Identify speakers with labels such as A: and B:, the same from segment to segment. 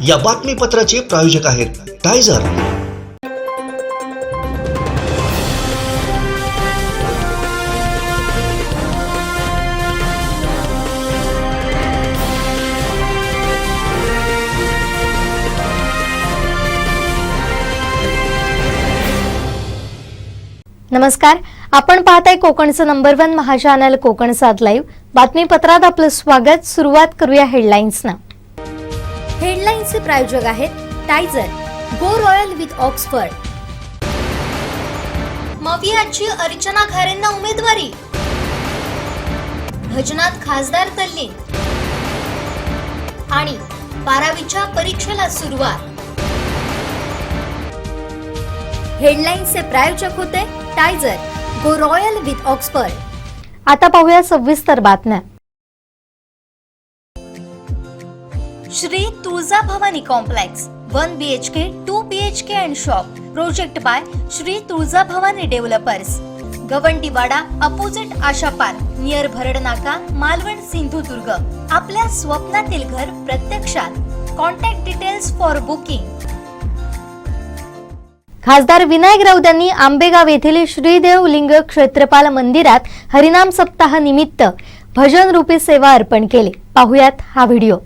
A: या बातमीपत्राचे प्रायोजक आहेत टायझर।
B: नमस्कार, आपण पाहताय कोकणचं number 1 Maha channel Konkan 7 live. बातमीपत्रात आपलं स्वागत। सुरुवात करूया हेडलाईन्सना। हेडलाईन्सचे प्रायोजक आहेत टायझर, गो रॉयल विथ ऑक्सफर्ड। मवियाची अर्चना खारेंना उमेदवारी, भजनात खासदार तल्लीन आणि 12वीच्या परीक्षेला सुरुवात। हेडलाईन्सचे प्रायोजक होते टायझर, गो रॉयल विथ ऑक्सफर्ड। आता पाहूया सविस्तर बातम्या। Shri Tuljabhavani complex 1 BHK 2 BHK and shop project by Shri Tuljabhavani developers, Gawandiwada opposite Asha park near Bharadnaka, Malvan, Sindhudurg. आपल्या स्वप्नातील घर प्रत्यक्षात। Contact details for booking. खासदार विनायक राऊत यांनी आंबेगाव येथील श्रीदेव लिंग क्षेत्रपाल मंदिरात हरिनाम सप्ताह निमित्त भजन रूपी सेवा अर्पण केली। पाहुयात हा व्हिडिओ।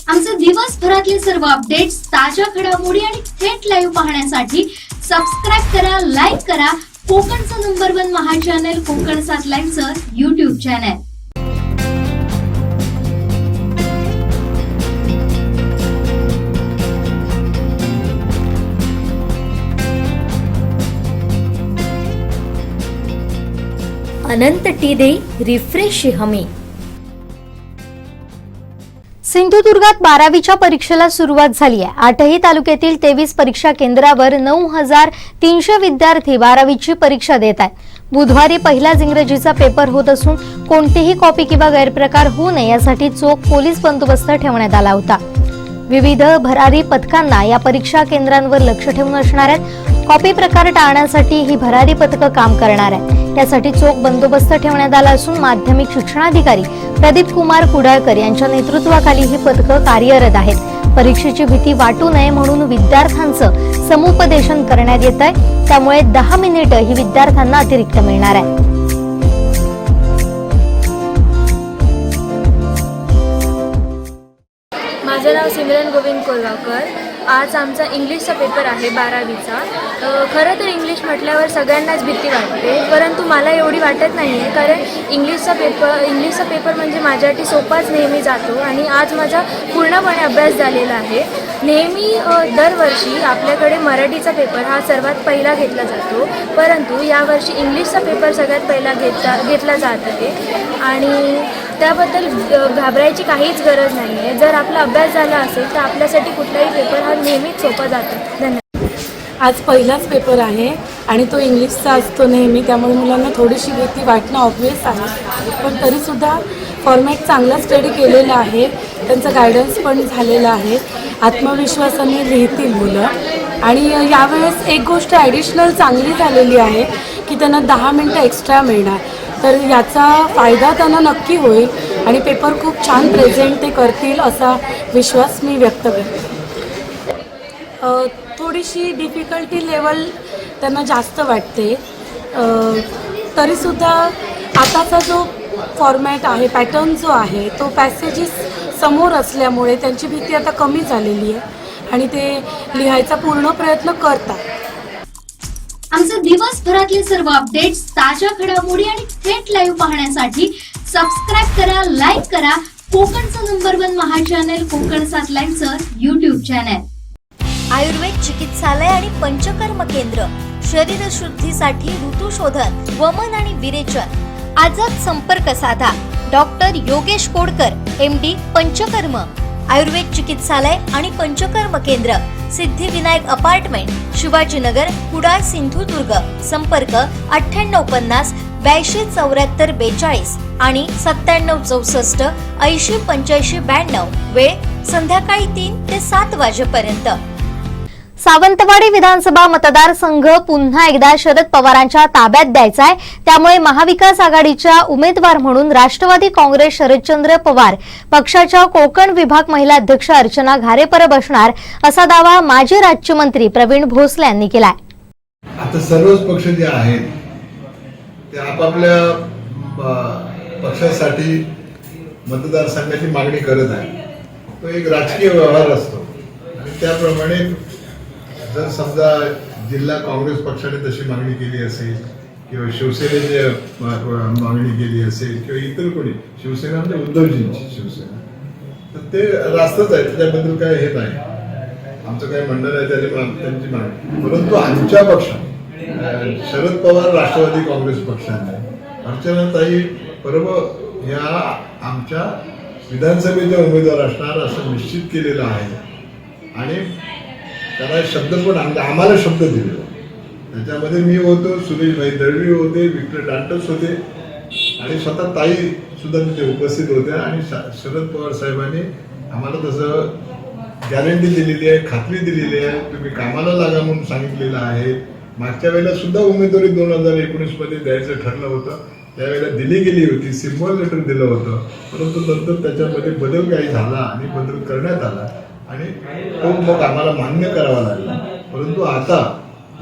C: आमचे दिवसभरातले सर्व अपडेट्स, ताज्या घडामोडी आणि थेट लाईव्ह पाहण्यासाठी सबस्क्राइब करा, लाईक करा कोकणचं नंबर 1 महा चॅनल कोकण 7 लाईव्हचं YouTube चॅनल।
B: अनंत टी दे रिफ्रेश हमी। सिंधुदुर्गात 12वीच्या परीक्षेला सुरुवात झाली आहे। 8ही तालुक्यातील 23 परीक्षा केंद्रावर 9300 विद्यार्थी 12वीची परीक्षा देत आहेत। बुधवारी पहिलाच इंग्रजीचा पेपर होत असून कोणतीही कॉपी किंवा गैरप्रकार होऊ नये यासाठी चोख पोलीस बंदोबस्त ठेवण्यात आला होता। विविध भरारी पथकांना या परीक्षा केंद्रांवर लक्ष ठेवून असणार आहेत। कॉपी प्रकार टाळण्यासाठी ही भरारी पथकं काम करणार आहेत। यासाठी चोख बंदोबस्त ठेवण्यात आला असून माध्यमिक शिक्षणाधिकारी प्रदीप कुमार कुडाळकर यांच्या नेतृत्वाखाली ही पथकं कार्यरत आहेत। परीक्षेची भीती वाटू नये म्हणून विद्यार्थ्यांचं समुपदेशन करण्यात येत आहे। त्यामुळे 10 मिनिटं ही विद्यार्थ्यांना अतिरिक्त मिळणार आहे।
D: माझं नाव सिमरन गोविंद कोल्हाकर। आज आमचा इंग्लिशचा पेपर आहे 12वीचा। खरं तर इंग्लिश म्हटल्यावर सगळ्यांनाच भीती वाटते, परंतु मला एवढी वाटत नाही आहे, कारण इंग्लिशचा पेपर म्हणजे माझ्यासाठी सोपाच नेहमी जातो आणि आज माझा पूर्णपणे अभ्यास झालेला आहे। नेहमी दरवर्षी आपल्याकडे मराठीचा पेपर हा सर्वात पहिला घेतला जातो, परंतु यावर्षी इंग्लिशचा पेपर सगळ्यात पहिला घेतला जात आहे आणि त्याबद्दल घाबरायची काहीच गरज नाही आहे। जर आपला अभ्यास झाला असेल तर आपल्यासाठी कुठलाही पेपर हा नेहमीच सोपा जातो। धन्यवाद।
E: आज पहिलाच पेपर आहे आणि तो इंग्लिशचा असतो नेहमी, त्यामुळे मुलांना थोडीशी भीती वाटणं ऑब्वियस आहे, पण तरीसुद्धा फॉर्मॅट चांगला स्टडी केलेला आहे, त्यांचं गायडन्स पण झालेलं आहे, आत्मविश्वासाने लिहितील मुलं। आणि यावेळेस एक गोष्ट ॲडिशनल चांगली झालेली आहे की त्यांना 10 मिनटं एक्स्ट्रा मिळणार, तर याचा फायदा त्यांना नक्की होईल आणि पेपर खूप छान प्रेझेंट ते करतील असा विश्वास मी व्यक्त करते। थोडीशी डिफिकल्टी लेवल त्यांना जास्त वाटते, तरीसुद्धा आताचा जो फॉर्मॅट आहे, पॅटर्न जो आहे, तो पॅसेजेस समोर असल्यामुळे त्यांची भीती आता कमी झालेली आहे आणि ते लिहायचा पूर्ण प्रयत्न करतात।
C: आमचे दिवसभरातले सर्व अपडेट्स, ताज्या घडामोडी आणि थेट लाईव्ह पाहण्यासाठी सबस्क्राईब करा, लाईक करा कोकणचं नंबर 1 महा चॅनल कोकण 7 लाईनचं YouTube चॅनल।
B: आयुर्वेद चिकित्सालय आणि पंचकर्म केंद्र, शरीरशुद्धीसाठी ऋतुशोधन, वमन आणि विरेचन। आजच संपर्क साधा। डॉक्टर योगेश कोडकर, MD, पंचकर्म आयुर्वेद चिकित्सालय आणि पंचकर्म केंद्र, सिद्धिविनायक अपार्टमेंट, शिवाजीनगर, कुडाळ, सिंधुदुर्ग। संपर्क 9850 82 74 42 आणि 97 64 80 85 92। वेळ संध्याकाळी 3 ते 7 वाजेपर्यंत। सावंतवाडी विधानसभा मतदारसंघ पुन्हा एकदा शरद पवारांच्या ताब्यात द्यायचा आहे, त्यामुळे महाविकास आघाडीच्या उमेदवार म्हणून राष्ट्रवादी काँग्रेस शरदचंद्र पवार पक्षाच्या कोकण विभाग महिला अध्यक्ष अर्चना घारेपर बसणार असा दावा माजी राज्यमंत्री प्रवीण भोसले यांनी केलाय।
F: आता सर्वच पक्ष जे आहेत ते आपापल्या पक्षासाठी मतदारसंघाची मागणी करत आहे। तो एक राजकीय व्यवहार असतो आणि त्याप्रमाणे जर समजा जिल्हा काँग्रेस पक्षाने तशी मागणी केली असेल किंवा शिवसेनेने मागणी केली असेल किंवा इतर कोणी, शिवसेना म्हणजे उद्धवजींची शिवसेना, तर ते रास्तच आहे, त्याच्याबद्दल काय हे नाही, आमचं काही म्हणणं नाही त्यांची मागणी। परंतु आमच्या पक्षात शरद पवार राष्ट्रवादी काँग्रेस पक्षाने अर्चनाताई परब ह्या आमच्या विधानसभेचे उमेदवार असणार असं निश्चित केलेलं आहे आणि त्याला शब्द पण आम्हाला शब्द दिले। त्याच्यामध्ये मी होतो, सुरेशभाई दळवी होते, विक्टर डांटस होते आणि स्वतः ताई सुद्धा तिथे उपस्थित होत्या आणि शरद पवार साहेबांनी आम्हाला तसं गॅरंटी दिलेली आहे, खात्री दिलेली आहे, तुम्ही कामाला लागा म्हणून सांगितलेलं आहे। मागच्या वेळेला सुद्धा उमेदवारी 2019 मध्ये द्यायचं ठरलं होतं, त्यावेळेला दिली गेली होती, सिम्बॉल लेटर दिलं होतं, परंतु नंतर त्याच्यामध्ये बदल काही झाला आणि बदल करण्यात आला आणि तो मग आम्हाला मान्य करावा लागला। परंतु आता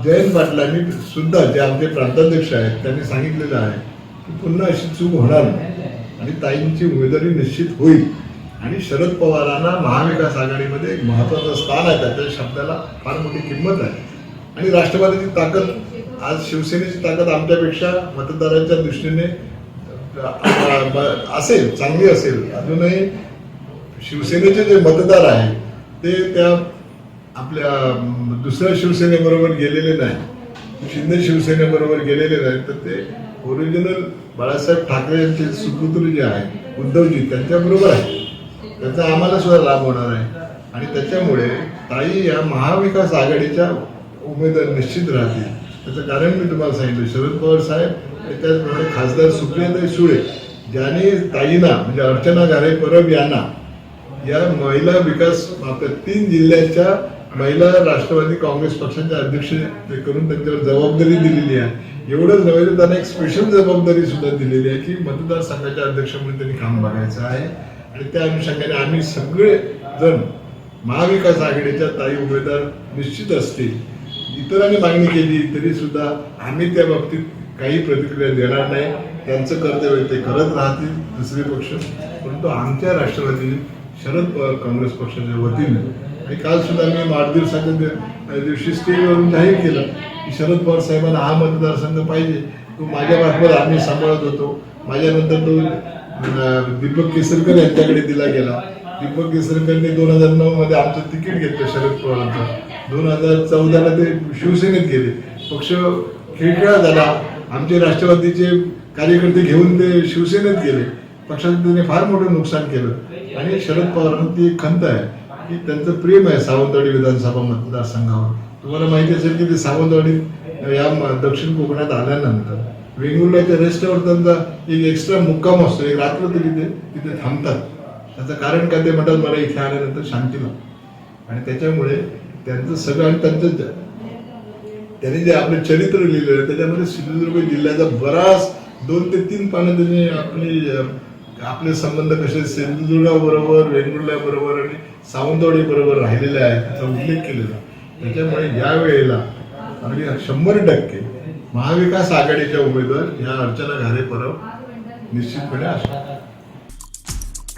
F: जयंत पाटलांनी सुद्धा, जे आमचे प्रांताध्यक्ष आहेत, त्यांनी सांगितलेलं आहे की पुन्हा अशी चूक होणार नाही आणि ताईंची उमेदवारी निश्चित होईल आणि शरद पवारांना महाविकास आघाडीमध्ये एक महत्त्वाचं स्थान आहे, त्याच्या शब्दाला फार मोठी किंमत आहे आणि राष्ट्रवादीची ताकद, आज शिवसेनेची ताकद आमच्यापेक्षा मतदारांच्या दृष्टीने असेल, चांगली असेल। अजूनही शिवसेनेचे जे मतदार आहेत ते त्या आपल्या दुसऱ्या शिवसेनेबरोबर गेलेले नाही, शिंदे शिवसेनेबरोबर गेलेले नाहीत, तर ते ओरिजिनल बाळासाहेब ठाकरे यांचे सुपुत्र जे आहेत उद्धवजी त्यांच्याबरोबर आहे, त्याचा आम्हाला सुद्धा लाभ होणार आहे आणि त्याच्यामुळे ताई या महाविकास आघाडीच्या उमेदवार निश्चित राहतील। त्याचं कारण मी तुम्हाला सांगितलं, शरद पवार साहेब त्याचप्रमाणे खासदार सुप्रियाताई सुळे ज्यांनी ताईंना म्हणजे अर्चना घारेपर यांना या महिला विकास आपल्या 3 जिल्ह्याच्या महिला राष्ट्रवादी काँग्रेस पक्षाच्या अध्यक्ष करून त्यांच्यावर जबाबदारी दिलेली आहे। एवढंच नव्हे तर त्यांना एक स्पेशल जबाबदारी सुद्धा दिलेली आहे की मतदारसंघाचे अध्यक्ष म्हणून त्यांनी काम बघायचं आहे आणि त्या अनुषंगाने आम्ही सगळे जण महाविकास आघाडीच्या ताई उमेदवार निश्चित असतील. इतरांनी मागणी केली तरी सुद्धा आम्ही त्या बाबतीत काही प्रतिक्रिया देणार नाही. त्यांचं कर्तव्य ते करत राहतील दुसरे पक्ष, परंतु आमच्या राष्ट्रवादी शरद पवार काँग्रेस पक्षाच्या वतीने आणि काल सुद्धा मी वाढदिवसाच्या दिवशी स्टेजवरून जाहीर केलं की शरद पवार साहेबांना हा मतदारसंघ पाहिजे. तो माझ्या मार्फत आम्ही सांभाळत होतो. माझ्यानंतर तो दीपक केसरकर यांच्याकडे दिला गेला. दीपक केसरकरने 2009 मध्ये आमचं तिकीट घेतलं शरद पवारांचं. 2014ला ते शिवसेनेत गेले. पक्ष खिळखिळा झाला. आमचे राष्ट्रवादीचे कार्यकर्ते घेऊन ते शिवसेनेत गेले. पक्षाने त्याने फार मोठं नुकसान केलं आणि शरद पवारांना ती एक खंत आहे की त्यांचं प्रेम आहे सावंतवाडी विधानसभा मतदारसंघावर. तुम्हाला माहिती असेल की ते सावंतवाडी या दक्षिण कोकणात आल्यानंतर वेंगुर्ल्याच्या रेस्टवर त्यांचा एक एक्स्ट्रा मुक्काम असतो. एक रात्र तरी ते तिथे थांबतात. त्याचं कारण काय ते म्हणतात मला इथे आल्यानंतर शांती लागते. आणि त्याच्यामुळे त्यांचं सगळं आणि त्यांनी जे आपलं चरित्र लिहिलेलं आहे त्याच्यामध्ये सिंधुदुर्ग जिल्ह्याचा बराच 2 ते 3 पानं त्यांनी आपले संबंध कसे सिंधुदुर्गाबरोबर, वेंगुर्ल्याबरोबर आणि सावंतवाडी बरोबर राहिलेले आहेत त्याचा उल्लेख केलेला. त्याच्यामुळे या वेळेला अगदी 100% महाविकास आघाडीच्या उमेदवार या अर्चना घारे परब निश्चितपणे असतात.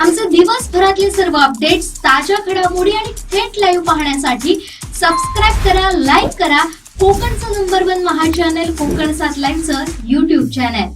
C: आमचे दिवसभरातले सर्व अपडेट्स, ताज्या घडामोडी आणि थेट लाईव्ह पाहण्यासाठी सबस्क्राईब करा, लाईक करा कोकणचं नंबर 1 महा चॅनल कोकण 7 लाईव्हचं YouTube चॅनल.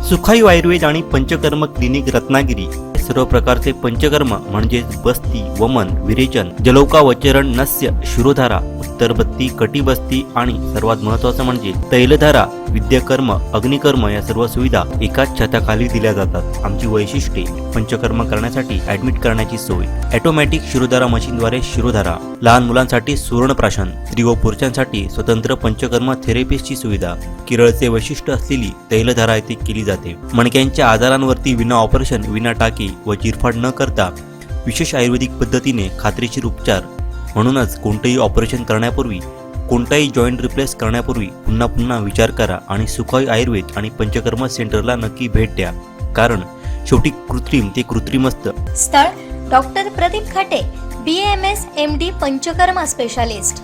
G: सुखायू आयुर्वेद आणि पंचकर्म क्लिनिक रत्नागिरी सर्व प्रकारचे पंचकर्म म्हणजेच बस्ती, वमन, विरेचन, जलौका, वचरण, नस्य, शिरोधारा, उत्तरबत्ती, कटिबस्ती आणि सर्वात महत्त्वाचं म्हणजे तैलधारा, विद्याकर्म, अग्निकर्म या सर्व सुविधा एकाच छताखाली दिल्या जातात. आमची वैशिष्ट्ये: पंचकर्म करण्यासाठी ऍडमिट करण्याची सोय, ऑटोमॅटिक शिरोधारा मशीनद्वारे शिरोधारा, लहान मुलांसाठी सुवर्णप्राशन, स्त्री व पुरुषांसाठी स्वतंत्र पंचकर्म थेरपिस्टची सुविधा, केरळचे वैशिष्ट्य असलेली तैलधारा येथे केली जाते. मणक्यांच्या आजारांवरती विना ऑपरेशन, विना टाके व चिरफाड न करता विशेष आयुर्वेदिक पद्धतीने खात्रीशीर उपचार. म्हणूनच कोणतेही ऑपरेशन करण्यापूर्वी, कोणताही जॉईंट रिप्लेस करण्यापूर्वी पुन्हा पुन्हा विचार करा आणि सुखायू आयुर्वेद आणि पंचकर्म सेंटरला नक्की भेट द्या. कारण शेवटी कृत्रिम ते कृत्रिम असतं.
B: स्थळ: doctor Pradeep Khate, BAMS MD Panchakarma specialist.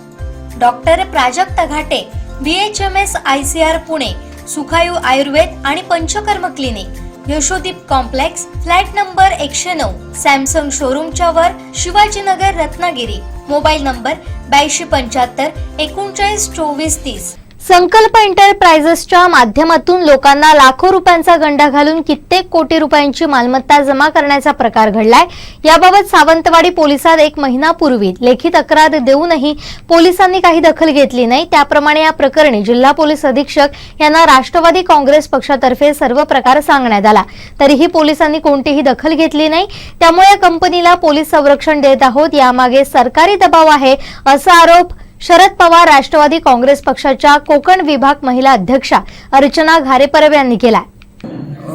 B: Doctor Prajakt Ghate, BHMS ICR Pune, Sukhayu Ayurveda आणि Panchakarma clinic, Yashodeep complex, flat number 109, Samsung शोरूमच्या वर, शिवाजीनगर, रत्नागिरी. Mobile number 8275 39 24 30. संकल्प एंटरप्राइजेसच्या माध्यमातून लोकांना लाखो रुपयांचा गंडा घालून कित्येक कोटी रुपयांची मालमत्ता जमा करण्याचा प्रकार घडलाय. याबाबत सावंतवाडी पोलिसात 1 महिनापूर्वी लेखी तक्रार देऊनही पोलिसांनी काही दखल घेतली नाही. त्याप्रमाणे या प्रकरणी जिल्हा पोलीस अधीक्षक यांना राष्ट्रवादी काँग्रेस पक्षातर्फे सर्व प्रकार सांगण्यात आला. तरीही पोलिसांनी कोणतीही दखल घेतली नाही. त्यामुळे या कंपनीला पोलीस संरक्षण देत आहोत, यामागे सरकारी दबाव आहे असा आरोप शरद पवार राष्ट्रवादी काँग्रेस पक्षाच्या कोकण विभाग महिला अध्यक्षा अर्चना घारे परब यांनी केला.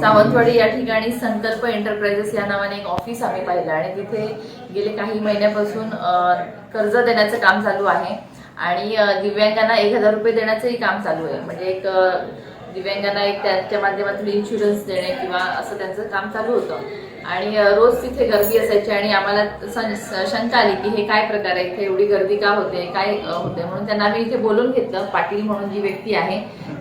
H: सावंतवाडी या ठिकाणी संकल्प एंटरप्राइजेस या नावाने एक ऑफिस आम्ही पाहिलं आणि तिथे गेले काही महिन्यापासून कर्ज देण्याचं काम चालू आहे आणि दिव्यांगांना 1000 रुपये देण्याचंही काम चालू आहे. म्हणजे एक दिव्यांगांना एक त्यांच्या माध्यमातून इन्शुरन्स देणे किंवा असं त्यांचं काम चालू होतं. आणि रोज तिथे गर्दी असायची आणि आम्हाला शंका आली की हे काय प्रकार आहे, इथे एवढी गर्दी का होते, काय होते. म्हणून त्यांना आम्ही इथे बोलून घेतलं. पाटील म्हणून जी व्यक्ती आहे,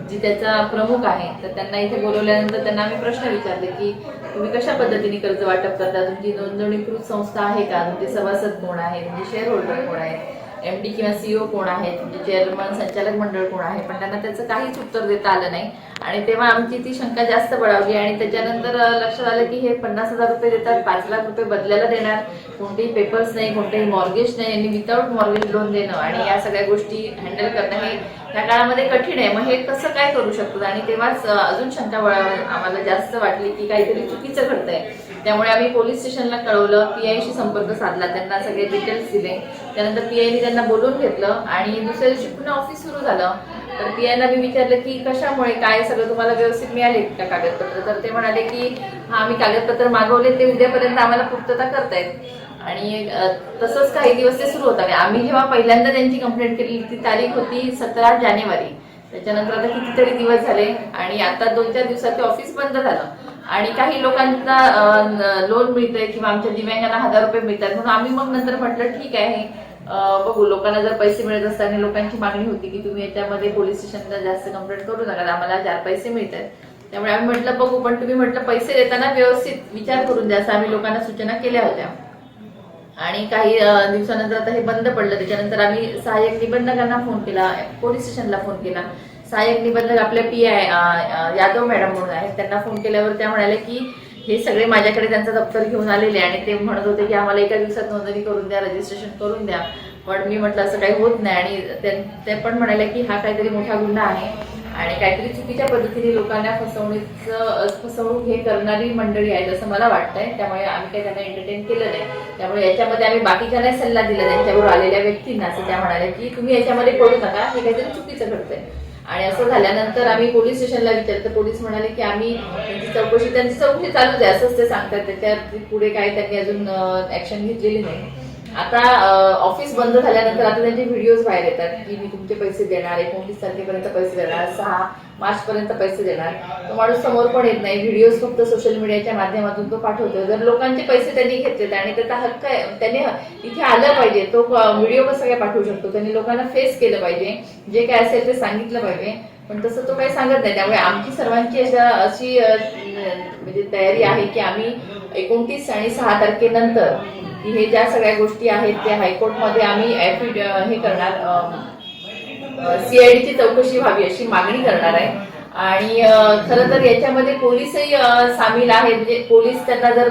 H: जी त्याचा प्रमुख आहे, तर त्यांना इथे बोलवल्यानंतर त्यांना आम्ही प्रश्न विचारले की तुम्ही कशा पद्धतीने कर्ज वाटप करता, तुमची नोंदणीकृत संस्था आहे का, तुमचे सभासद कोण आहे, तुमचे शेअर होल्डर कोण आहे, MD किंवा CEO कोण आहे, तुमचे चेअरमन, संचालक मंडळ कोण आहे. पण त्यांना त्याचं काहीच उत्तर देता आलं नाही आणि तेव्हा आमची ती शंका जास्त बळावली आणि त्याच्यानंतर लक्षात आलं की हे 50,000 रुपये देतात, 5 लाख रुपये बदल्याला देणार, कोणतेही पेपर्स नाही, कोणतेही मॉर्गेज नाही, यांनी विदाऊट मॉर्गेज लोन देणं आणि या सगळ्या गोष्टी हँडल करणं हे या काळामध्ये कठीण आहे. मग हे कसं काय करू शकतो. आणि तेव्हाच अजून शंका आम्हाला जास्त वाटली की काहीतरी चुकीचं घडतंय. त्यामुळे आम्ही पोलीस स्टेशनला कळवलं, PIशी संपर्क साधला, त्यांना सगळे डिटेल्स दिले. त्यानंतर PIने त्यांना बोलवून घेतलं आणि दुसऱ्या दिवशी पुन्हा ऑफिस सुरू झालं. तर PIना मी विचारलं की कशामुळे, काय सगळं तुम्हाला व्यवस्थित मिळाले का कागदपत्र. तर ते म्हणाले की हा आम्ही कागदपत्र मागवले, ते उद्यापर्यंत आम्हाला पूर्तता करतायत. आणि तसंच काही दिवस ते सुरू होतं. आम्ही जेव्हा पहिल्यांदा त्यांची कंप्लेंट केली ती तारीख होती 17 जानेवारी. त्याच्यानंतर आता कितीतरी दिवस झाले आणि आता 2-4 दिवसात ते ऑफिस बंद झालं आणि काही लोकांना लोन मिळतंय किंवा आमच्या दिव्यांगांना 1000 रुपये मिळतात म्हणून आम्ही मग नंतर म्हटलं ठीक आहे बघू, लोकांना जर पैसे मिळत असतात आणि लोकांची मागणी होती की तुम्ही याच्यामध्ये पोलीस स्टेशनला जास्त कंप्लेंट करू नका, आम्हाला 4 पैसे मिळतात, त्यामुळे आम्ही म्हटलं बघू, पण तुम्ही म्हटलं पैसे देताना व्यवस्थित विचार करून द्या असं आम्ही लोकांना सूचना केल्या होत्या. आणि काही दिवसानंतर आता हे बंद पडलं. त्याच्यानंतर आम्ही सहाय्यक निबंधकांना फोन केला, पोलीस स्टेशनला फोन केला. सहाय्यक निबंधक आपल्या PI यादव मॅडम म्हणून आहेत, त्यांना फोन केल्यावर त्या म्हणाल्या की हे सगळे माझ्याकडे त्यांचं दप्तर घेऊन आलेले आणि ते म्हणत होते की आम्हाला एका दिवसात नोंदणी करून द्या, रजिस्ट्रेशन करून द्या. पण मी म्हटलं असं काही होत नाही आणि ते पण म्हणाले की हा काहीतरी मोठा गुन्हा आहे आणि काहीतरी चुकीच्या पद्धतीने लोकांना फसवणूक हे करणारी मंडळी आहेत असं मला वाटतंय. त्यामुळे आम्ही काही त्यांना एंटरटेन केलं नाही. त्यामुळे याच्यामध्ये आम्ही बाकीच्यांना सल्ला दिला त्यांच्याबरोबर आलेल्या व्यक्तींना, असं त्या म्हणाल्या की तुम्ही याच्यामध्ये पडू नका, हे काहीतरी चुकीचं घडतंय. आणि असं झाल्यानंतर आम्ही पोलीस स्टेशनला विचारलं, पोलीस म्हणाले की आम्ही त्यांची चौकशी चालूच आहे असंच ते सांगतात, त्याच्यात पुढे काय त्यांनी अजून ऍक्शन घेतलेली नाही. आता ऑफिस बंद झाल्यानंतर आता त्यांचे व्हिडिओज बाहेर येतात की मी तुमचे पैसे देणार, 29 तारखेपर्यंत पैसे देणार, 6 मार्चपर्यंत पैसे देणार. तो माणूस समोर पण येत नाही, व्हिडिओज फक्त सोशल मीडियाच्या माध्यमातून तो पाठवतो. जर लोकांचे पैसे त्यांनी घेतलेत आणि त्याचा हक्क आहे, त्यांनी इथे आलं पाहिजे, तो व्हिडिओ कसं काय पाठवू शकतो, त्यांनी लोकांना फेस केलं पाहिजे, जे काय असेल ते सांगितलं पाहिजे, पण तसं तो काही सांगत नाही. त्यामुळे आमची सर्वांची अशी म्हणजे तयारी आहे की आम्ही 29 आणि 6 तारखेनंतर हे ज्या सगळ्या गोष्टी आहेत त्या हायकोर्टमध्ये आम्ही हे करणार, CID ची चौकशी व्हावी अशी मागणी करणार आहे. आणि खरं तर याच्यामध्ये पोलीसही सामील आहेत, म्हणजे पोलीस त्यांना जर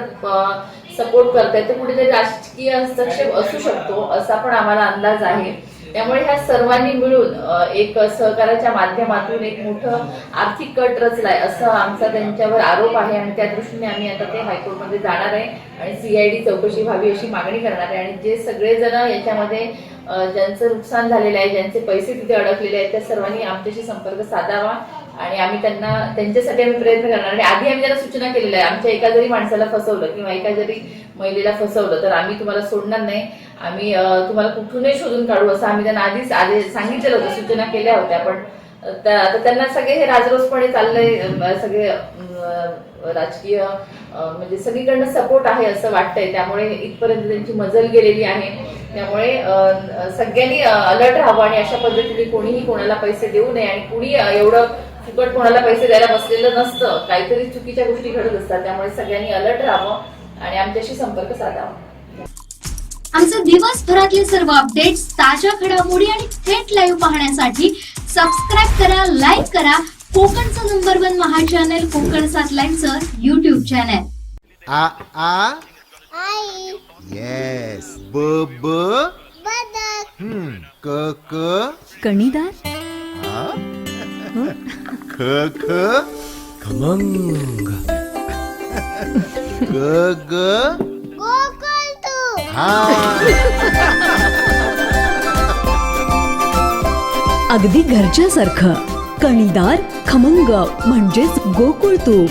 H: सपोर्ट करतायत तर कुठेतरी राजकीय हस्तक्षेप असू शकतो असा पण आम्हाला अंदाज आहे. त्यामुळे ह्या सर्वांनी मिळून एक सहकार्याच्या माध्यमातून एक मोठं आर्थिक कट रचलाय असं आमचा त्यांच्यावर आरोप आहे आणि त्या दृष्टीने आम्ही आता ते हायकोर्टमध्ये जाणार आहे आणि CID चौकशी व्हावी अशी मागणी करणार आहे. आणि जे सगळेजण याच्यामध्ये ज्यांचं नुकसान झालेलं आहे, ज्यांचे पैसे तिथे अडकलेले आहेत, त्या सर्वांनी आमच्याशी संपर्क साधावा आणि आम्ही त्यांच्यासाठी आम्ही प्रयत्न करणार. आणि आधी आम्ही त्यांना सूचना केलेल्या आहे, आमच्या एका जरी माणसाला फसवलं किंवा एका जरी महिलेला फसवलं तर आम्ही तुम्हाला सोडणार नाही, आम्ही तुम्हाला कुठूनही शोधून काढू असं आम्ही त्यांना आधी सांगितलेलं होतं, सूचना केल्या होत्या. पण आता त्यांना सगळे हे राजरोसपणे चाललंय, सगळे राजकीय म्हणजे सगळीकडनं सपोर्ट आहे असं वाटतंय. त्यामुळे इथपर्यंत त्यांची मजल गेलेली आहे. त्यामुळे सगळ्यांनी अलर्ट राहावं आणि अशा पद्धतीने कोणीही कोणाला पैसे देऊ नये आणि कुणी एवढं फुकट कोणाला पैसे द्यायला बसलेलं नसतं, काहीतरी चुकीच्या गोष्टी घडत असतात. त्यामुळे सगळ्यांनी अलर्ट राहावं आणि आमच्याशी संपर्क साधावा.
C: आमचे दिवसभरातले सर्व अपडेट्स, ताज्या घडामोडी आणि थेट लाईव्ह पाहण्यासाठी सबस्क्राईब करा, लाईक करा कोकणचं नंबर 1 महा चॅनल कोकण 7 लाईनचं YouTube चॅनल.
I: आ आ आई येस ब ब बदक क क
B: कणीदार,
I: ख ख खमंग ग ग गोकुळ
J: अगदी घरच्यासारखं कणीदार खमंग म्हणजेच गोकुळ तूप.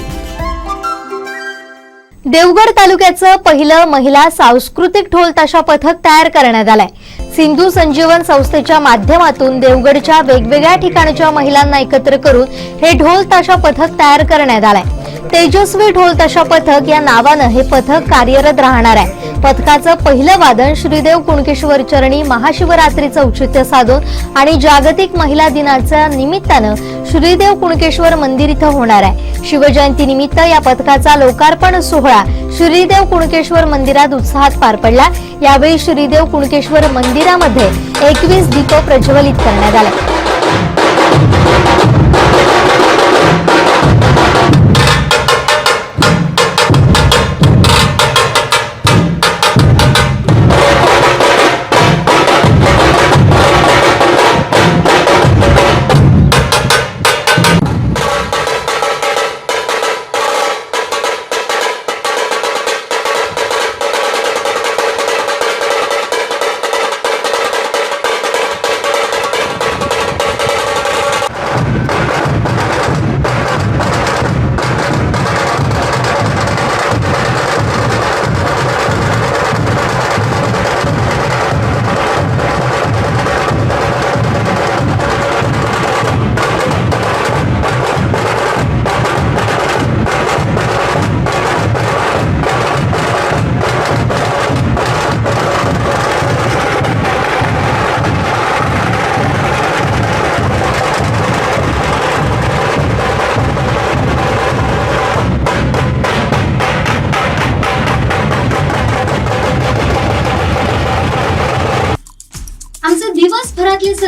B: देवगड तालुक्याचं पहिलं महिला सांस्कृतिक ढोल ताशा पथक तयार करण्यात आलंय. सिंधू संजीवन संस्थेच्या माध्यमातून देवगडच्या वेगवेगळ्या ठिकाणच्या महिलांना एकत्र करून हे ढोल ताशा पथक तयार करण्यात आलंय. तेजस्वी ढोल ताशा पथक या नावानं हे पथक कार्यरत राहणार आहे. पथकाचं पहिलं वादन श्रीदेव कुणकेश्वर चरणी महाशिवरात्रीचं औचित्य साधून आणि जागतिक महिला दिनाच्या निमित्तानं श्रीदेव कुणकेश्वर मंदिर इथं होणार आहे. शिवजयंती निमित्त या पथकाचा लोकार्पण सोहळा श्रीदेव कुणकेश्वर मंदिरात उत्साहात पार पडला. यावेळी श्रीदेव कुणकेश्वर मंदिरामध्ये 21 दीप प्रज्वलित करण्यात आले.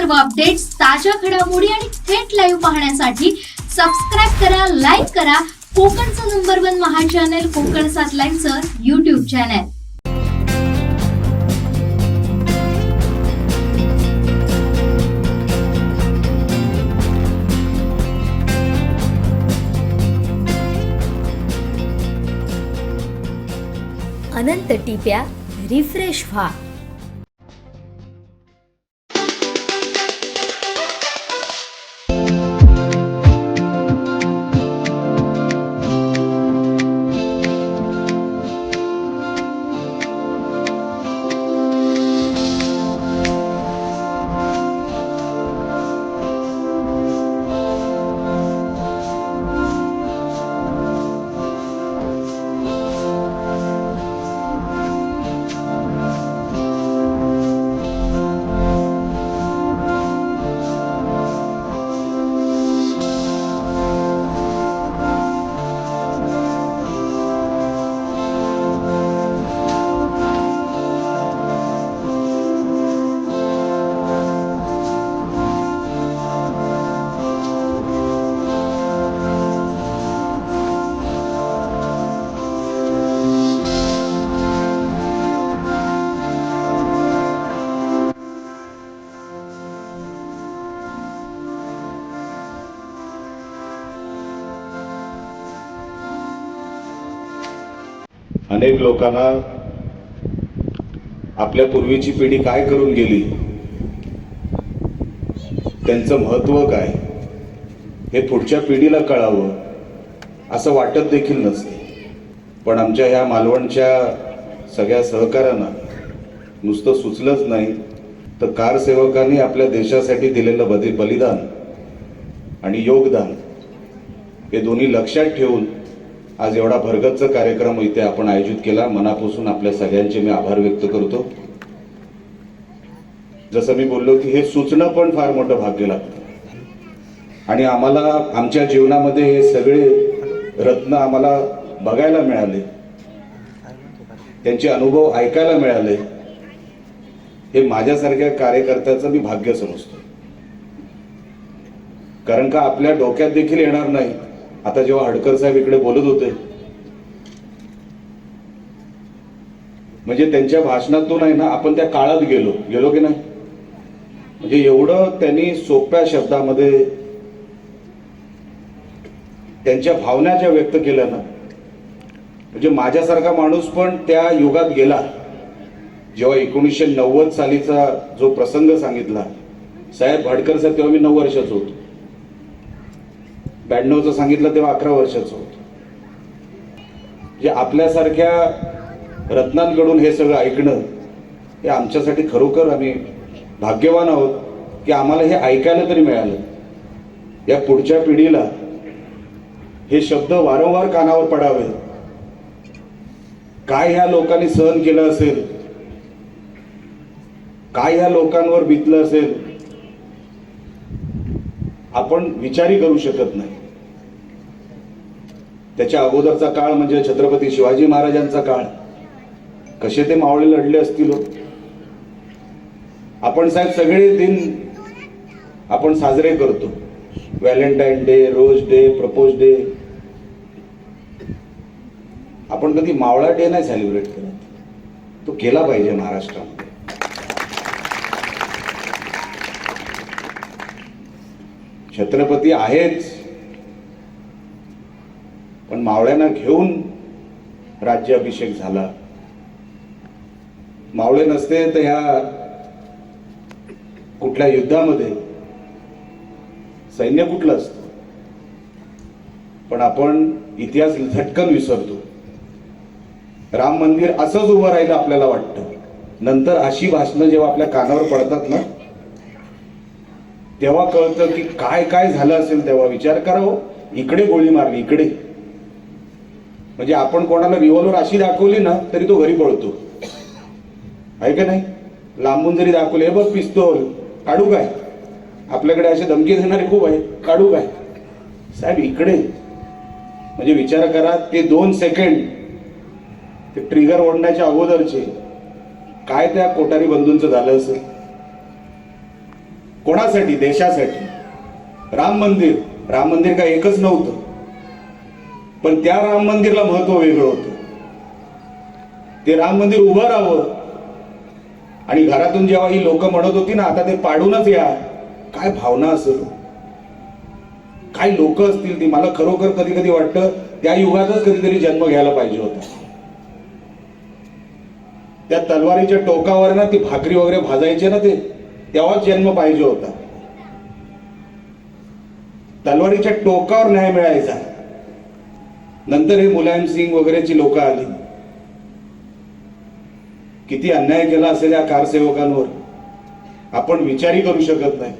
C: सर्व अपडेट्स, ताज्या घडामोडी आणि थेट लाईव्ह पाहण्यासाठी सबस्क्राईब करा, लाईक करा कोकणचं नंबर 1 महा चॅनल कोकण 7 लाईव्हचं YouTube चॅनल.
B: अनंत टिप्या रिफ्रेश व्हा.
K: अनेक लोकांना आपल्या पूर्वीची पिढी काय करून गेली, त्यांचं महत्त्व काय हे पुढच्या पिढीला कळावं असं वाटत देखील नसते. पण आमच्या ह्या मालवणच्या सगळ्या सहकाऱ्यांना नुसतं सुचलंच नाही तर कारसेवकांनी आपल्या देशासाठी दिलेलं बलिदान आणि योगदान हे दोन्ही लक्षात ठेवून आज एवढा भरगच्च कार्यक्रम इथे आपण आयोजित केला. मनापासून आपल्या सगळ्यांचे मी आभार व्यक्त करतो. जसं मी बोललो की हे सुचणं पण फार मोठं भाग्य लागतं आणि आम्हाला आमच्या जीवनामध्ये हे सगळे रत्न आम्हाला बघायला मिळाले, त्यांचे अनुभव ऐकायला मिळाले, हे माझ्यासारख्या कार्यकर्त्याचं मी भाग्य समजतो. कारण का आपल्या डोक्यात देखील येणार नाही. आता जेव्हा हडकर साहेब इकडे बोलत होते म्हणजे त्यांच्या भाषणातून आहे ना आपण त्या काळात गेलो की नाही. म्हणजे एवढं त्यांनी सोप्या शब्दामध्ये त्यांच्या भावना ज्या व्यक्त केल्या ना, म्हणजे माझ्यासारखा माणूस पण त्या युगात गेला. जेव्हा 1990 सालीचा जो प्रसंग सांगितला साहेब हडकर साहेब, तेव्हा मी 9 वर्षाचा होतो. 92चं सांगितलं तेव्हा 11 वर्षाचं होतं. जे आपल्यासारख्या रत्नांकडून हे सगळं ऐकणं हे आमच्यासाठी खरोखर आम्ही भाग्यवान आहोत की आम्हाला हे ऐकायला तरी मिळालं. या पुढच्या पिढीला हे शब्द वारंवार कानावर पडावे. काय ह्या लोकांनी सहन केलं असेल, काय ह्या लोकांवर बितलं असेल, आपण विचारही करू शकत नाही. त्याच्या अगोदरचा काळ म्हणजे छत्रपती शिवाजी महाराजांचा काळ, कसे ते मावळे लढले असतील. आपण साहेब सगळे दिन आपण साजरे करतो. Valentine day, rose day, propose day. आपण कधी मावळा डे नाही सेलिब्रेट करत. तो केला पाहिजे महाराष्ट्रामध्ये. छत्रपती आहेच, पण मावळ्यांना घेऊन राज्याभिषेक झाला. मावळे नसते तर ह्या कुठल्या युद्धामध्ये सैन्य कुठलं असतं. पण आपण इतिहास झटकन विसरतो. राम मंदिर असंच उभं राहिलं आपल्याला वाटतं. नंतर अशी भाषणं जेव्हा आपल्या कानावर पडतात ना तेव्हा कळतं की काय काय झालं असेल. तेव्हा विचार करा, हो इकडे गोळी मारली, इकडे. म्हणजे आपण कोणाला रिव्हॉल्वर अशी दाखवली ना तरी तो घरी पळतो, आहे का नाही. लांबून जरी दाखवले, हे बघ पिस्तूल, काढू काय. आपल्याकडे असे धमकी देणारे खूप आहे, काढू काय. साहेब इकडे. म्हणजे विचार करा, ते 2 सेकंड ते ट्रिगर ओढण्याच्या अगोदरचे काय त्या कोठारी बंधूंचं झालं असेल. कोणासाठी? देशासाठी. राम मंदिर काय एकच नव्हतं, पण त्या राम मंदिरला महत्व वेगळं होतं. ते राम मंदिर उभं राहावं आणि घरातून जेव्हा ही लोक म्हणत होती ना, आता ते पाडूनच या, काय भावना असेल, काय लोक असतील ती. मला खरोखर कधी कधी वाटतं त्या युगातच कधीतरी जन्म घ्यायला पाहिजे होता. त्या तलवारीच्या टोकावर ना ती भाकरी वगैरे भाजायचे ना, ते तेव्हाच जन्म पाहिजे होता. तलवारीच्या टोकावर न्याय मिळायचा. नंतर हे मुलायम सिंग वगैरेची लोक आली. किती अन्याय केला असेल या कारसेवकांवर आपण विचारही करू शकत नाही.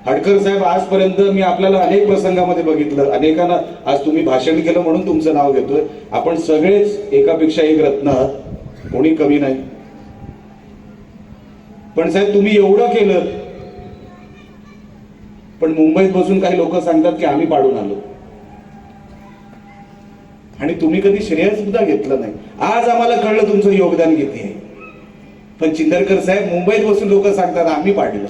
K: हडकर साहेब, आजपर्यंत मी आपल्याला अनेक प्रसंगामध्ये बघितलं, अनेकांना आज तुम्ही भाषण केलं म्हणून तुमचं नाव घेतोय. आपण सगळेच एकापेक्षा एक रत्न आहात, कोणी कमी नाही. पण साहेब, तुम्ही एवढं केलं, पण मुंबईत बसून काही लोक सांगतात की आम्ही पाडून आलो, आणि तुम्ही कधी श्रेय सुद्धा घेतलं नाही. आज आम्हाला कळलं तुमचं योगदान किती आहे. पण चिंदरकर साहेब, मुंबईत बसून लोक सांगतात आम्ही पाडलं.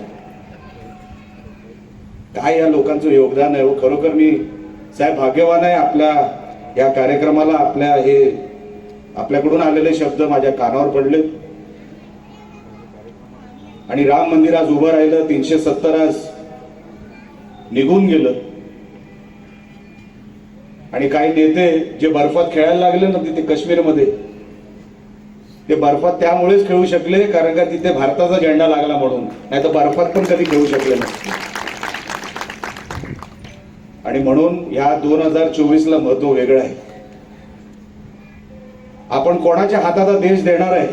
K: काय या लोकांचं योगदान आहे. खरोखर मी साहेब भाग्यवान आहे. आपल्या या कार्यक्रमाला आपल्याकडून आलेले शब्द माझ्या कानावर पडले, आणि राम मंदिर आज उभं राहिलं. 370 आज निघून गेलं, आणि काही नेते जे बर्फात खेळायला लागले ना तिथे काश्मीरमध्ये, ते बर्फात त्यामुळेच खेळू शकले कारण का तिथे भारताचा झेंडा लागला म्हणून, नाही तर बर्फात पण कधी खेळू शकले नसते. आणि म्हणून या 2024ला महत्व वेगळं आहे. आपण कोणाच्या हातात हा देश देणार आहे?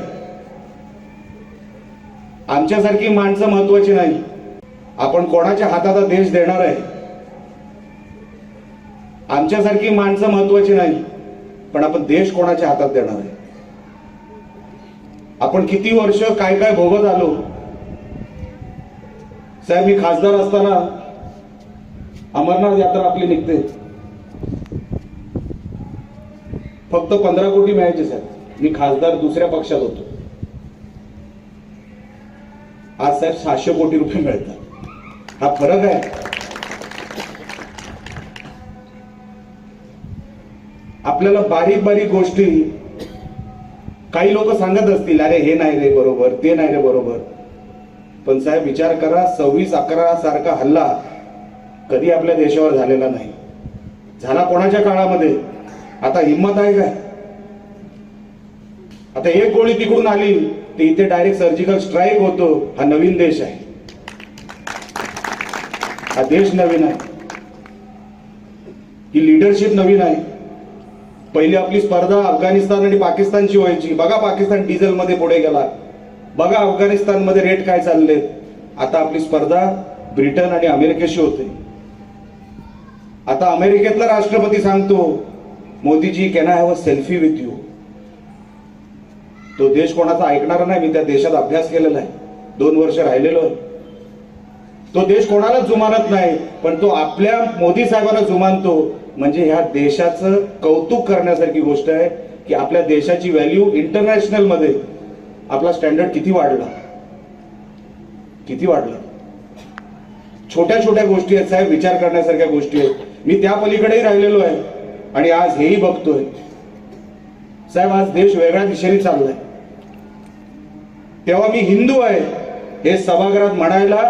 K: आमच्यासारखी माणसं महत्वाची नाही. आपण कोणाच्या हातात हा देश देणार आहे? आमच्यासारखी माणसं महत्वाची नाही, पण आपण देश कोणाच्या हातात देणार आहे? आपण किती वर्ष काय काय भोगत आलो. साहेब, मी खासदार असताना अमरनाथ यात्रा आपली निघते, फक्त 15 कोटी मिळायचे साहेब. मी खासदार दुसऱ्या पक्षात होतो. आज साहेब 700 कोटी रुपये मिळतात. हा फरक आहे. आपल्याला बारीक बारीक गोष्टी काही लोक सांगत असतील, अरे हे नाही रे बरोबर, ते नाही रे बरोबर. पण साहेब विचार करा, 26/11 सारखा हल्ला कधी आपल्या देशावर झालेला नाही. झाला कोणाच्या काळामध्ये? आता हिंमत आहे काय? आता एक गोळी तिकडून आली तर इथे डायरेक्ट सर्जिकल स्ट्राईक होतो. हा नवीन देश आहे. हा देश नवीन आहे. ही लिडरशिप नवीन आहे. पहिली आपली स्पर्धा अफगाणिस्तान आणि पाकिस्तानची व्हायची. बघा पाकिस्तान डिझेल मध्ये पुढे गेला. बघा अफगाणिस्तान मध्ये रेट काय चालले. आता आपली स्पर्धा ब्रिटन आणि अमेरिकेशी होते. आता अमेरिकेतला राष्ट्रपती सांगतो, Modiji can I have a selfie with you. तो देश कोणाचा ऐकणार नाही. मी त्या देशात अभ्यास केलेला आहे, 2 वर्ष राहिलेलो आहे. तो देश कोणालाच जुमानत नाही, पण तो आपल्या मोदी साहेबांना जुमानतो. म्हणजे ह्या देशाचं कौतुक करण्यासारखी गोष्ट आहे की आपल्या देशाची व्हॅल्यू इंटरनॅशनल मध्ये आपला स्टँडर्ड किती वाढला, किती वाढला. छोट्या छोट्या गोष्टी आहेत साहेब, विचार करण्यासारख्या गोष्टी आहेत. मी त्या पलीकडेही राहिलेलो आहे आणि आज हेही बघतोय. साहेब, आज देश वेगळ्या दिशेने चाललाय. तेव्हा मी हिंदू आहे हे सभागृहात म्हणायला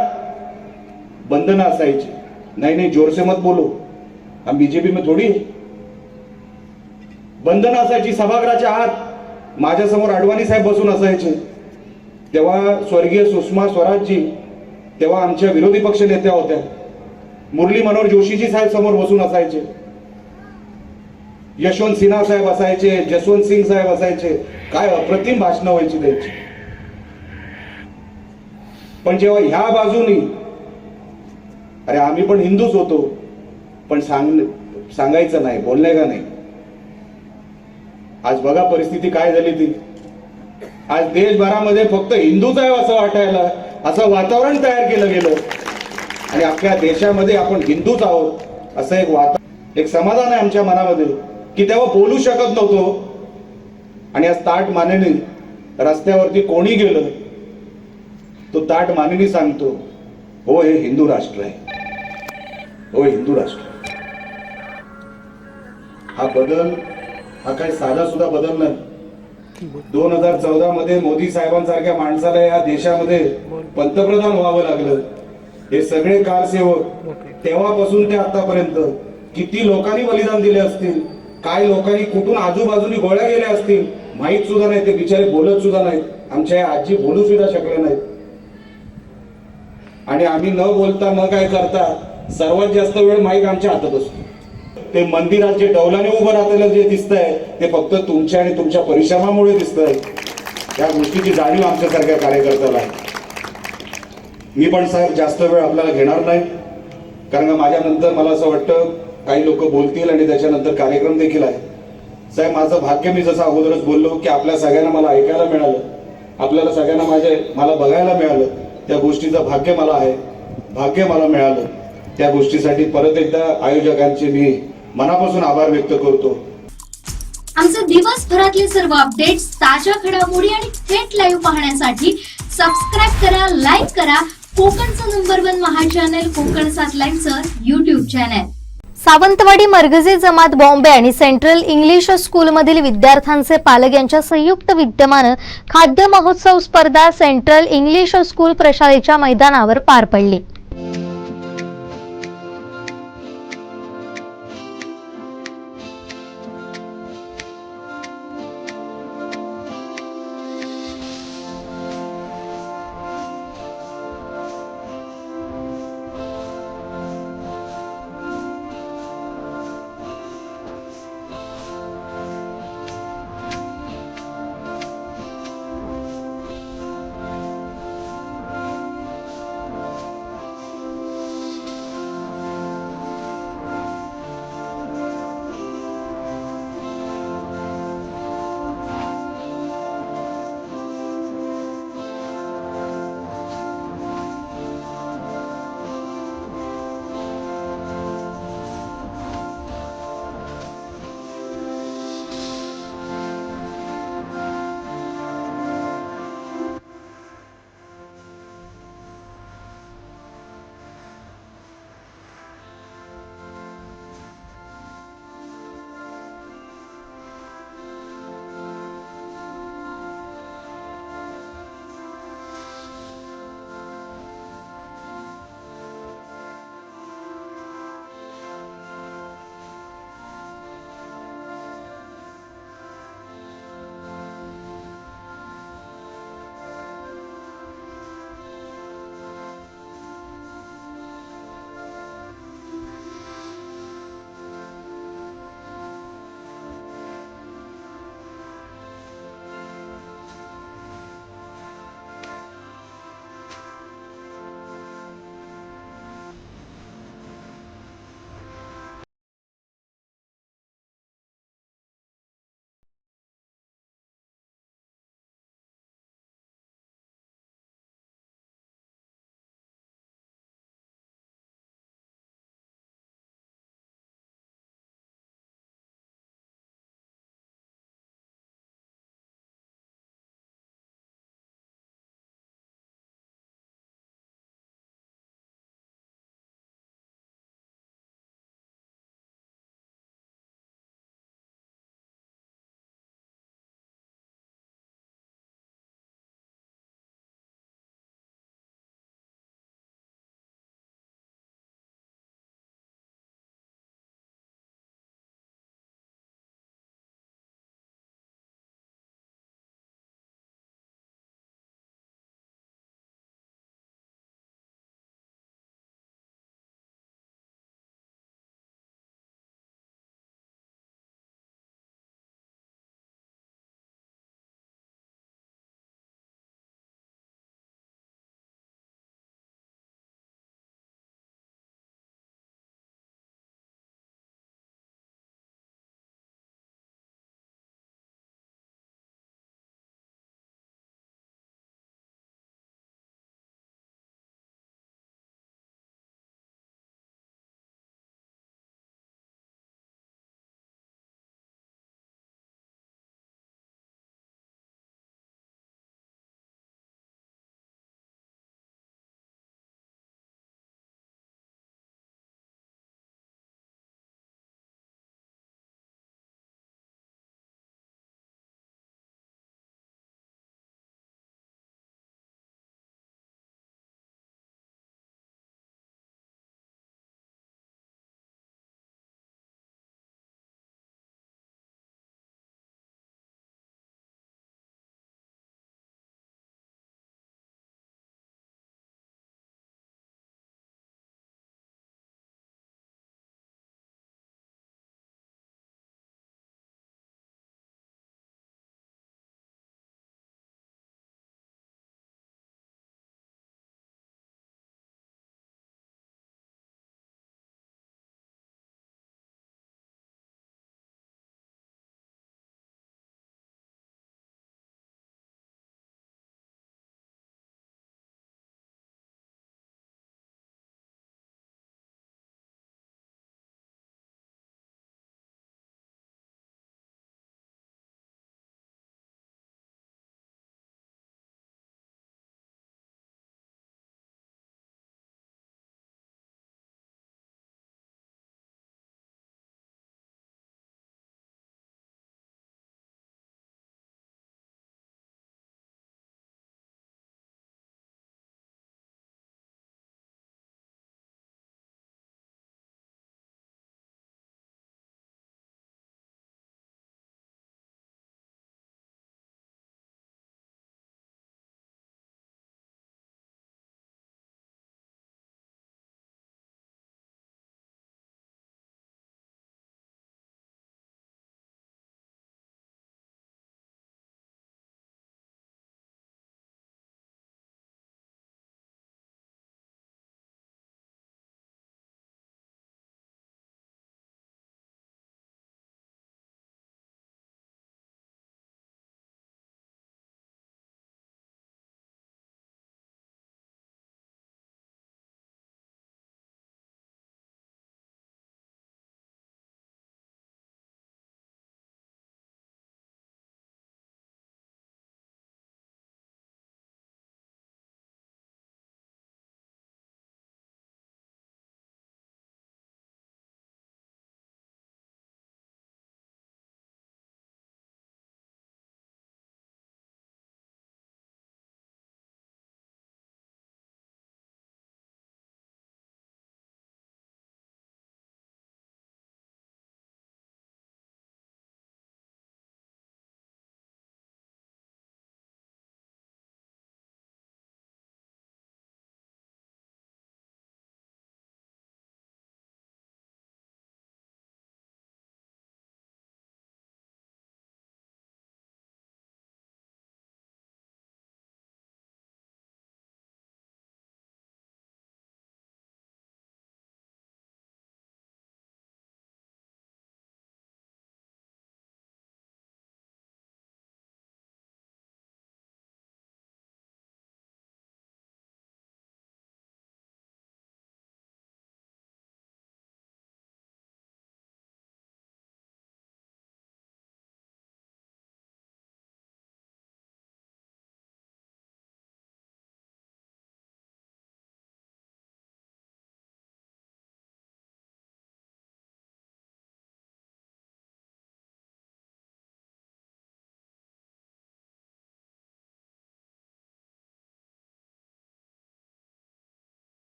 K: बंधनं असायची. नाही, जोरसे मत बोलो, हम बीजेपी में थोडी. बंधनं असायची सभागृहाच्या आत. माझ्यासमोर अडवाणी साहेब बसून असायचे. तेव्हा स्वर्गीय सुषमा स्वराजजी तेव्हा आमच्या विरोधी पक्ष नेत्या होत्या. मुरली मनोहर जोशीजी साहेब समोर बसून असायचे. यशवंत सिन्हा साहेब असायचे, जसवंत सिंग साहेब असायचे. काय अप्रतिम भाषणं व्हायची त्यांची. पण जेव्हा ह्या बाजूनी, अरे आम्ही पण हिंदूच होतो, पण सांगायचं नाही, बोलणे का नाही. आज बघा परिस्थिती काय झाली ती. आज देशभरामध्ये फक्त हिंदूच आहे असं वाटायला, असं वातावरण तयार केलं गेलं. आणि आपल्या देशामध्ये आपण हिंदूच आहोत असं एक समाधान आहे आमच्या मनामध्ये की तेव्हा बोलू शकत नव्हतो. आणि आज ताट मानेने रस्त्यावरती कोणी गेलं तो ताट मानेने सांगतो हो, हे हिंदू राष्ट्र आहे. हो, हिंदू राष्ट्र. हा बदल हा काही साधा सुद्धा बदल नाही. 2014 मध्ये मोदी साहेबांसारख्या माणसाला या देशामध्ये पंतप्रधान व्हावं लागलं. हे सगळे कारसेवक तेव्हापासून ते आतापर्यंत किती लोकांनी बलिदान दिले असतील, काय लोकांनी कुठून आजूबाजूनी गोळ्या गेल्या असतील माहीत सुद्धा नाही. ते बिचारे बोलत सुद्धा नाहीत. आमच्या या आजी बोलू सुद्धा शकल्या नाहीत. आणि आम्ही न बोलता न काय करता सर्वात जास्त वेळ माईक आमच्या हातात असतो. ते मंदिरात जे डौलाने उभं राहताना जे दिसतंय ते फक्त तुमच्या आणि तुमच्या परिश्रमामुळे दिसतंय. त्या गोष्टीची जाणीव आमच्यासारख्या कार्यकर्त्याला आहे. मी पण साहेब जास्त वेळ आपल्याला घेणार नाही, कारण का माझ्यानंतर मला असं वाटतं काही लोक बोलतील आणि त्याच्यानंतर कार्यक्रम देखील आहे. साहेब, माझं भाग्य, मी जसं अगोदरच बोललो की आपल्या सगळ्यांना मला ऐकायला मिळालं, आपल्याला सगळ्यांना मला बघायला मिळालं. त्या गोष्टीचं भाग्य मला आहे, भाग्य मला मिळालं. त्या गोष्टीसाठी परत एकदा आयोजकांचे मी मनापासून आभार व्यक्त करतो.
C: आमचे दिवसभरातले सर्व अपडेट्स, ताज्या घडामोडी आणि थेट लाईव्ह पाहण्यासाठी सबस्क्राईब करा, लाईक करा कोकणचं नंबर 1 महा चॅनल कोकण 7 लाईव्हचं युट्यूब चॅनल.
B: सावंतवाडी मरगजे जमात बॉम्बे आणि सेंट्रल इंग्लिश स्कूलमधील विद्यार्थ्यांचे पालक यांच्या संयुक्त विद्यमानं खाद्य महोत्सव स्पर्धा सेंट्रल इंग्लिश स्कूल प्रशालेच्या मैदानावर पार पडली.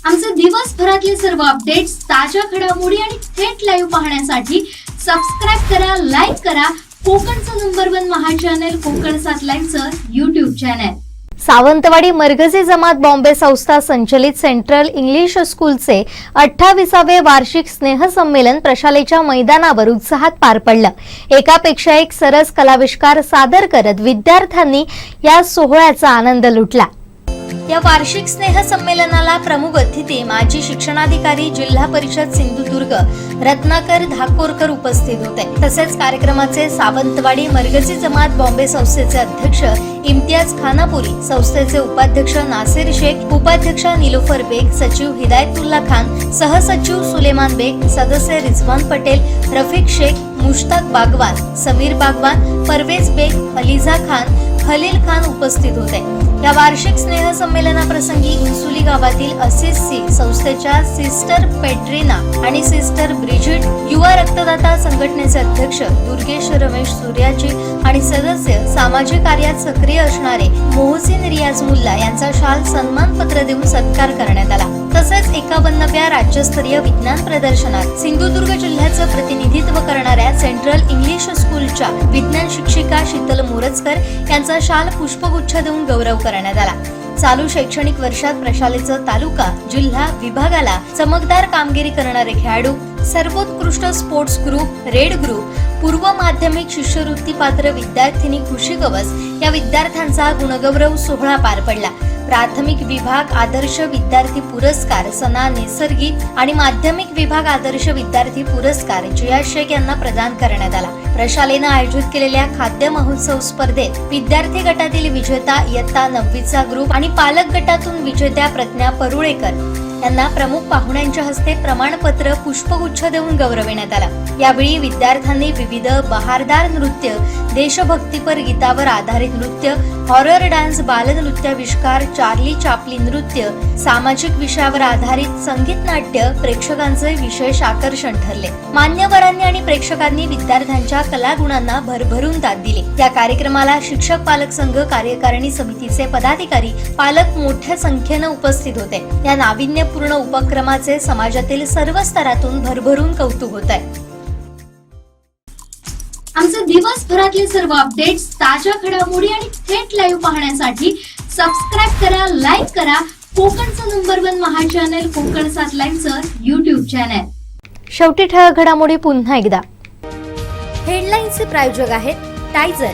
C: आमचे दिवसभरातले सर्व अपडेट्स, ताज्या घडामोडी आणि थेट लाईव्ह पाहण्यासाठी सबस्क्राईब करा, लाईक करा कोकणचं नंबर 1 महा चॅनल कोकण 7 लाईव्हचं YouTube चॅनल.
B: सावंतवाडी मरकजी जमात बॉम्बे संस्था संचलित सेंट्रल इंग्लिश स्कूलचे 28वे वार्षिक स्नेहसंमेलन प्रशालेच्या मैदानावर उत्साहात पार पडलं. एकापेक्षा एक सरस कलाविष्कार सादर करत विद्यार्थ्यांनी या सोहळ्याचा आनंद लुटला. या वार्षिक स्नेहसंमेलनाला प्रमुख अतिथी माजी शिक्षणाधिकारी जिल्हा परिषद सिंधुदुर्ग रत्नाकर धाकोरकर उपस्थित होते. तसेच कार्यक्रमाचे सावंतवाडी मरकजी जमात बॉम्बे संस्थेचे अध्यक्ष इम्तियाज खानापुरी, संस्थेचे उपाध्यक्ष नासिर शेख, उपाध्यक्ष निलोफर बेग, सचिव हिदायतुल्ला खान, सहसचिव सुलेमान बेग, सदस्य रिजवान पटेल, रफिक शेख, मुश्ताक बागवान, समीर बागवान, परवेज बेग, अलिझा खान, खलील खान उपस्थित होते. या वार्षिक स्नेहसंमेलनाप्रसंगी इन्सुली गावातील असिसी संस्थेच्या सिस्टर पेट्रिना आणि सिस्टर ब्रिजिट, युवा रक्तदाता संघटनेचे अध्यक्ष दुर्गेश रमेश सूर्याजी आणि सदस्य सामाजिक कार्यात सक्रिय असणारे मोहसिन रियाज मुल्ला यांचा शाल सन्मानपत्र देऊन सत्कार करण्यात आला. तसेच 51व्या राज्यस्तरीय विज्ञान प्रदर्शनात सिंधुदुर्ग जिल्ह्याचं प्रतिनिधित्व करणाऱ्या सेंट्रल इंग्लिश स्कूलच्या विज्ञान शिक्षिका शीतल मोरजकर यांचा शाल पुष्पगुच्छ देऊन गौरव करण्यात आला. चालू शैक्षणिक वर्षात प्रशालेचं तालुका, जिल्हा, विभागाला चमकदार कामगिरी करणारे खेळाडू, सर्वोत्कृष्ट स्पोर्ट्स ग्रुप, रेड ग्रुप, पूर्व माध्यमिक शिष्यवृत्ती पात्र विद्यार्थिनी खुशी कवच या विद्यार्थ्यांचा गुणगौरव सोहळा पार पडला. प्राथमिक विभाग आदर्श विद्यार्थी पुरस्कार सना निसर्गी आणि माध्यमिक विभाग आदर्श विद्यार्थी पुरस्कार जिया शेख यांना प्रदान करण्यात आला. प्रशालेनं आयोजित केलेल्या खाद्य महोत्सव स्पर्धेत विद्यार्थी गटातील विजेता इयत्ता 9वीचा ग्रुप आणि पालक गटातून विजेत्या प्रज्ञा परुळेकर यांना प्रमुख पाहुण्यांच्या हस्ते प्रमाणपत्र, पुष्पगुच्छ देऊन गौरविण्यात आला. यावेळी विद्यार्थ्यांनी विविध बहारदार नृत्य, देशभक्तीपर गीतावर आधारित नृत्य, हॉरर डान्स, बालनृत्याविष्कार, चार्ली चापली नृत्य, सामाजिक विषयावर आधारित संगीत नाट्य प्रेक्षकांचे विशेष आकर्षण ठरले. मान्यवरांनी आणि प्रेक्षकांनी विद्यार्थ्यांच्या कलागुणांना भरभरून दाद दिली. या कार्यक्रमाला शिक्षक पालक संघ कार्यकारिणी समितीचे पदाधिकारी, पालक मोठ्या संख्येने उपस्थित होते. या नाविन्यपूर्ण उपक्रमाचे समाजातील सर्व स्तरातून भरभरून कौतुक होत आहे.
C: आमचे दिवसभरातले सर्व अपडेट्स, ताज्या घडामोडी आणि थेट लाईव्ह पाहण्यासाठी सबस्क्राईब करा, लाईक करा कोकणचं नंबर 1 महा चॅनल कोकण 7 लाईव्हचं YouTube चॅनल.
B: शेवटी ठळक घडामोडी पुन्हा एकदा. हेडलाईन्सचे प्रायोजक आहेत टायझर,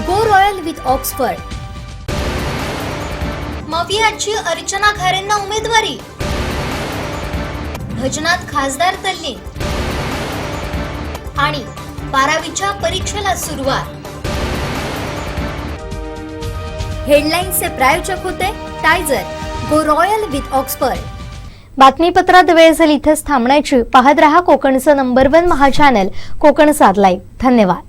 B: गो रॉयल विथ ऑक्सफर्ड. मवियाची अर्चना खरेंना उमेदवारी, भजनात खासदार तल्लीन आणि 12वीच्या परीक्षेला सुरुवात. हेडलाईन्सचे प्रायोजक होते टायझर, गो रॉयल विथ ऑक्सफर्ड. बातमीपत्रात वेळ झाली इथेच थांबण्याची. पाहत रहा कोकणचं number 1 Maha channel Konkan 7 live. धन्यवाद.